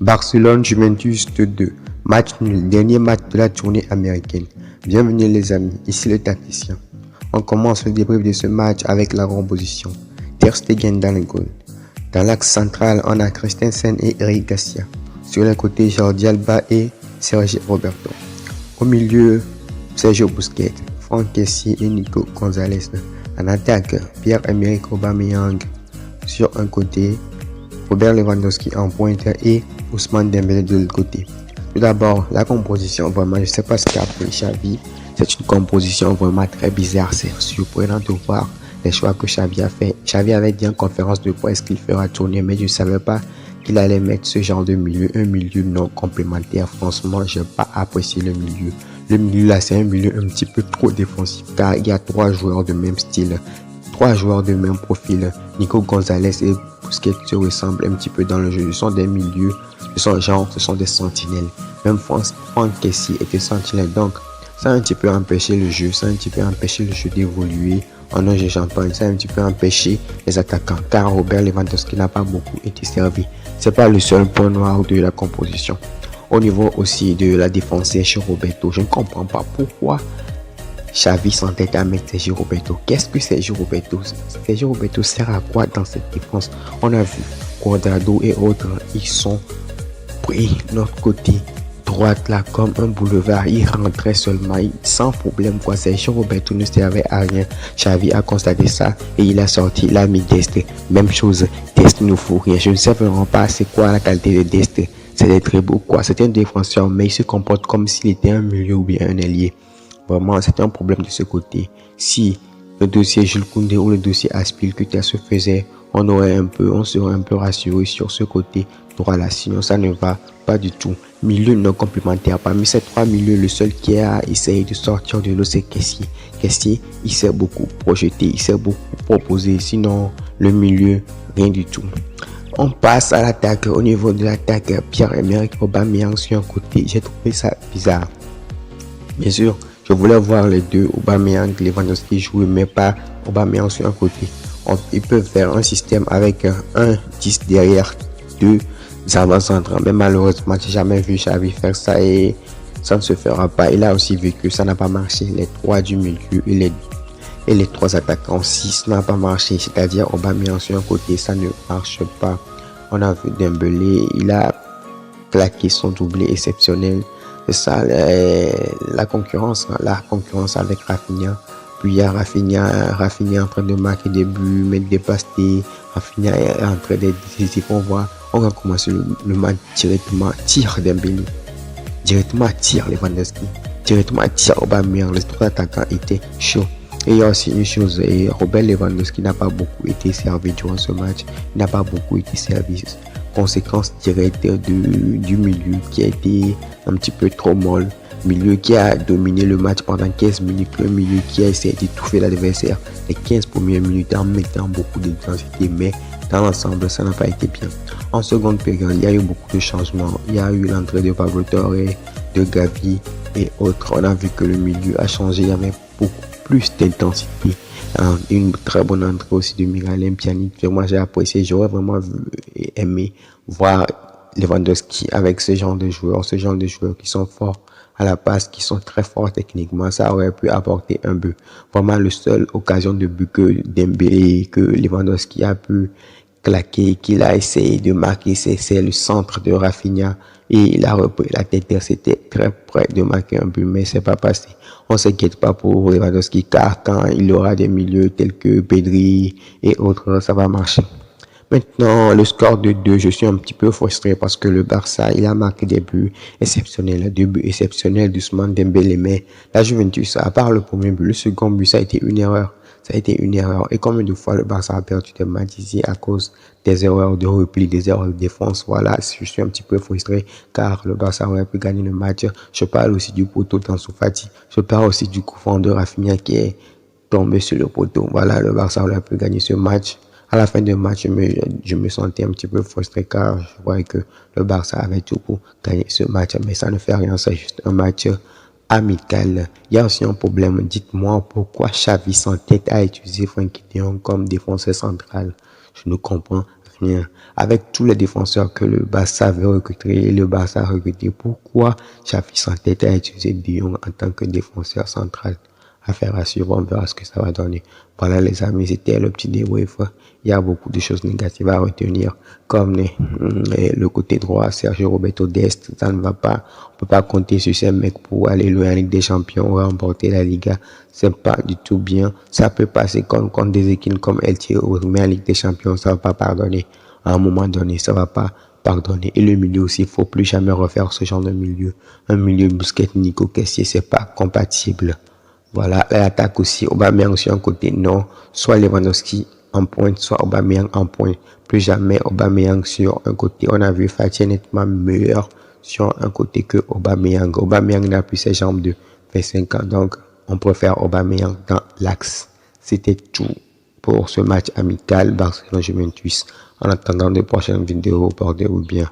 Barcelone-Juventus 2-2. Match nul, dernier match de la tournée américaine. Bienvenue les amis, ici le tacticien. On commence le débrief de ce match avec la composition. Ter Stegen dans le goal. Dans l'axe central, on a Christensen et Eric Garcia. Sur les côtés, Jordi Alba et Sergi Roberto. Au milieu, Sergio Busquets, Franck Kessié et Nico Gonzalez. En attaque, Pierre-Emerick Aubameyang. Sur un côté, Robert Lewandowski en pointe et Ousmane Dembélé de l'autre côté. Tout d'abord, la composition, vraiment, je ne sais pas ce qu'a fait Xavi. C'est une composition vraiment très bizarre. C'est surprenant de voir les choix que Xavi a fait. Xavi avait dit en conférence de presse qu'il fera tourner, mais je ne savais pas qu'il allait mettre ce genre de milieu, un milieu non complémentaire. Franchement, je n'ai pas apprécié le milieu. Le milieu là, c'est un milieu un petit peu trop défensif car il y a 3 joueurs de même style, 3 joueurs de même profil. Nico Gonzalez et Busquets se ressemblent un petit peu dans le jeu. Ce sont des milieux, ce sont des sentinelles. Même Franck Kessié était sentinelle. Donc, ça a un petit peu empêché le jeu, d'évoluer en un jeu champagne. Ça a un petit peu empêché les attaquants car Robert Lewandowski n'a pas beaucoup été servi. C'est pas le seul point noir de la composition. Au niveau aussi de la défense, Sergio Roberto, je ne comprends pas pourquoi Xavi s'entête à mettre Sergio Roberto. Qu'est-ce que Sergio Roberto? Sergio Roberto sert à quoi dans cette défense? On a vu Cuadrado et autres, ils sont pris notre côté droite là comme un boulevard. Ils rentraient seulement sans problème quoi. Sergio Roberto ne servait à rien. Xavi a constaté ça et il a sorti, il a mis Dest. Même chose, Dest ne faut rien. Je ne sais vraiment pas c'est quoi la qualité de Dest. C'est des très beau quoi. C'est un défenseur mais il se comporte comme s'il était un milieu ou bien un ailier. Vraiment, c'est un problème de ce côté. Si le dossier Jules Koundé ou le dossier Aspilicueta se faisait, on serait un peu rassuré sur ce côté droit là. Sinon, ça ne va pas du tout. Milieu non complémentaire. Parmi ces 3 milieux, le seul qui a essayé de sortir de l'eau, c'est Kessié. Kessié, il s'est beaucoup projeté, il s'est beaucoup proposé. Sinon, le milieu, rien du tout. On passe à l'attaque. Au niveau de l'attaque, Pierre-Emerick Aubameyang sur un côté. J'ai trouvé ça bizarre. Bien sûr, je voulais voir les deux, Aubameyang, Lewandowski jouer, mais pas Aubameyang sur un côté. Ils peuvent faire un système avec un 10 derrière 2 avant-centrants. Mais malheureusement, j'ai jamais vu Xavi faire ça et ça ne se fera pas. Il a aussi vu que ça n'a pas marché. Les 3 du milieu et les 3 attaquants 6 n'a pas marché. C'est-à-dire Aubameyang sur un côté, ça ne marche pas. On a vu Dembélé, il a claqué son doublé exceptionnel. C'est ça la concurrence avec Rafinha. Puis il y a Rafinha en train de marquer des buts, mettre des passes. Rafinha est en train d'être décisif. On va commencer le match directement. Tire Dembélé, directement tire Lewandowski, directement tire Aubameyang. Les 3 attaquants étaient chauds. Et il y a aussi une chose, Robert Lewandowski n'a pas beaucoup été servi durant ce match. Il n'a pas beaucoup été servi. Conséquence directe du milieu qui a été un petit peu trop molle. Milieu qui a dominé le match pendant 15 minutes. Un milieu qui a essayé d'étouffer l'adversaire les 15 premières minutes en mettant beaucoup d'intensité. Mais dans l'ensemble, ça n'a pas été bien. En seconde période, il y a eu beaucoup de changements. Il y a eu l'entrée de Pablo Torre, de Gavi et autres. On a vu que le milieu a changé. Il y avait beaucoup plus d'intensité. Une très bonne entrée aussi de Miralem Pjanic. Moi, j'ai apprécié. J'aurais vraiment aimé voir Lewandowski avec ce genre de joueurs qui sont forts à la passe, qui sont très forts techniquement. Ça aurait pu apporter un but. Vraiment, le seul occasion de but que Dembélé, que Lewandowski a pu claquer, qu'il a essayé de marquer, c'est le centre de Rafinha. Et il a repris la tête, c'était très près de marquer un but, mais c'est pas passé. On s'inquiète pas pour Lewandowski, car quand il aura des milieux tels que Pedri et autres, ça va marcher. Maintenant, le score de 2, je suis un petit peu frustré parce que le Barça, il a marqué des buts exceptionnels, 2 buts exceptionnels d'Ousmane Dembélé, mais la Juventus, à part le premier but, le second but, ça a été une erreur. Et combien de fois le Barça a perdu des matchs ici à cause des erreurs de repli, des erreurs de défense. Voilà, je suis un petit peu frustré car le Barça aurait pu gagner le match. Je parle aussi du poteau d'Ansu Fati. Je parle aussi du coup fond de Rafinha qui est tombé sur le poteau. Voilà, le Barça aurait pu gagner ce match. À la fin du match, je me sentais un petit peu frustré car je voyais que le Barça avait tout pour gagner ce match. Mais ça ne fait rien, c'est juste un match amical. Il y a aussi un problème. Dites-moi pourquoi Xavi s'entête à utiliser Frenkie de Jong comme défenseur central. Je ne comprends Rien. Avec tous les défenseurs que le Barça avait recrutés et le Barça a recruté, pourquoi Xavi s'entête à utiliser De Jong en tant que défenseur central? Affaire à suivre, on verra ce que ça va donner. Voilà les amis, c'était le petit débrief. Il y a beaucoup de choses négatives à retenir, comme le côté droit, Sergio Roberto Dest, ça ne va pas. On peut pas compter sur ces mecs pour aller loin en Ligue des Champions ou remporter la Liga. C'est pas du tout bien. Ça peut passer contre des équipes comme Elche, mais en Ligue des Champions, ça va pas pardonner. À un moment donné, ça va pas pardonner. Et le milieu aussi, il faut plus jamais refaire ce genre de milieu. Un milieu Busquets, Nico Kessié, c'est pas compatible. Voilà, l'attaque aussi, Aubameyang sur un côté, non. Soit Lewandowski en pointe, soit Aubameyang en pointe. Plus jamais Aubameyang sur un côté. On a vu Fati nettement meilleur sur un côté que Aubameyang. Aubameyang n'a plus ses jambes de 25 ans, donc on préfère Aubameyang dans l'axe. C'était tout pour ce match amical Barcelone-Juventus. En attendant de prochaines vidéos, portez-vous bien.